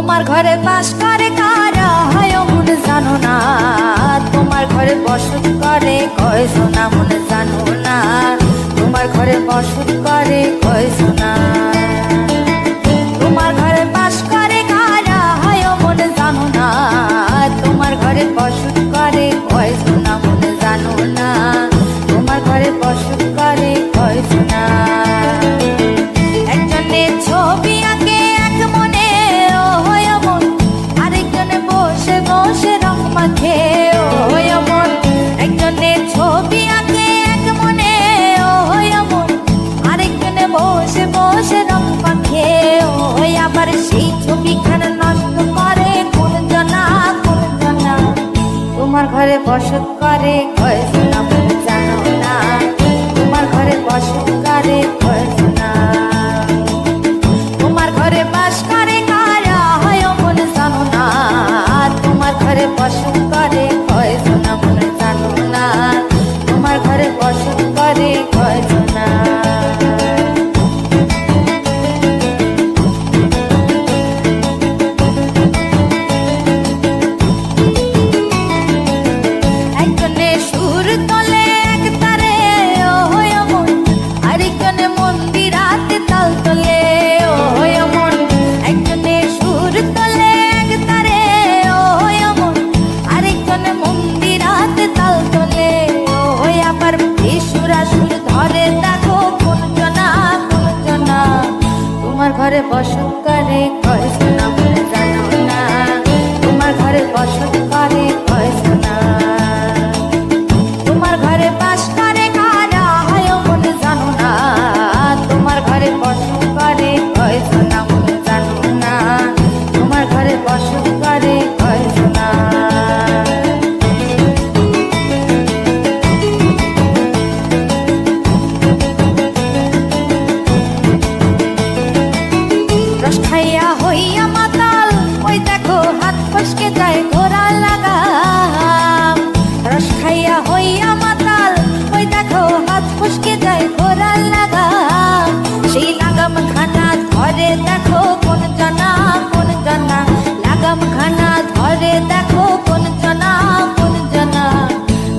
তোমার ঘরে বাস করে কারা হয় মন জানো না, তোমার ঘরে বসত করে কয়জনা মন জানো না, তোমার ঘরে বসত করে কয়জনা। তোমার ঘরে বাস করে কারা হয় মন জানো না, তোমার ঘরে বসত করে কয়জনা মন জানো না, তোমার ঘরে বসত করে কয়জনা। একজনে ছবি আঁকে এক মনে ও হয় মন, আরেকজনে বসে বসে রং মাখে ও হয় মন। একজনে ছবি আঁকে এক মনে ও হয় মন, আরেকজনে বসে বসে রং মাখে ও হয়। আবার সেই ছবিখানা নষ্ট করে কোন জনা কোন জনা, তোমার ঘরে বসত করে কয়জনা মন জানো না, তোমার ঘরে বসত করে কয়জনা। তোমার ঘরে বাস করে কারা হয় মন জানো না, তোমার ঘরে বসত করে কয়জনা মন জানো না, তোমার ঘরে বসত করে কয়জনা। একজনে সুর তোলে এক তারে ও হয় মন, আরেকজনে মন্দিরাতে তাল তোলে ও হয় মন। একজনে সুর তোলে এক তারে ও হয় মন, আরেকজনে মন্দিরাতে তাল তোলে ও হয়। আবার বেসুরা সুর ধরে দেখো কোন জনা কোন জনা, তোমার ঘরে বসত করে কয়জনা মন জানো না, তোমার ঘরে বসত করে কয়জনা। তোমার ঘরে বাস করে কারা হয় মন জানো না, তোমার ঘরে বসত করে কয়জনা মন জানো না, তোমার ঘরে বসত করে কয়জনা। রস খাইয়া হইয়া মাতাল ওই দেখো হাত ফসকে যায় ঘোড়া লাগাম। রস খাইয়া হইয়া মাতাল ওই দেখো হাত ফসকে যায় ঘোড়া লাগাম। সেই লাগাম খানা ধরে দেখো কোন জনা কোন জনা, লাগাম খানা ধরে দেখো কোন জনা কোন জনা।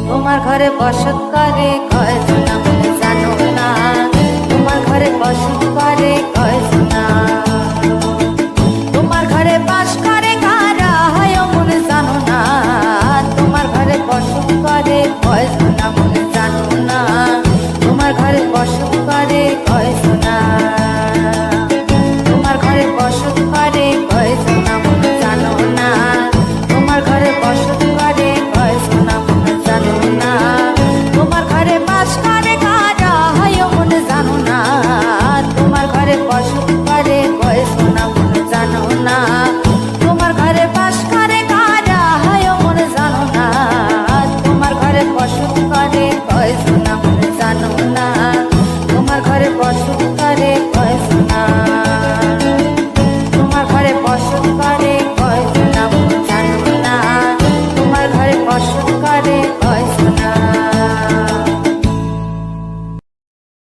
তোমার ঘরে বসত করে কয়জনা মন জানো না, তোমার ঘরে বসত করে কয়জনা। তোমার ঘরে বাস করে কারা হয় মন জানো না, তোমার ঘরে বসত করে কয়জনা মন জানো না, তোমার ঘরে বসত করে কয়জনা। তোমার ঘরে বসত করে কয়জনা মন জানো না, তোমার ঘরে বসত করে কয়জনা মন জানো না। তোমার ঘরে বাস করে কারা হয় মন জানো না, তোমার ঘরে বসত করে কয়জনা মন জানো না।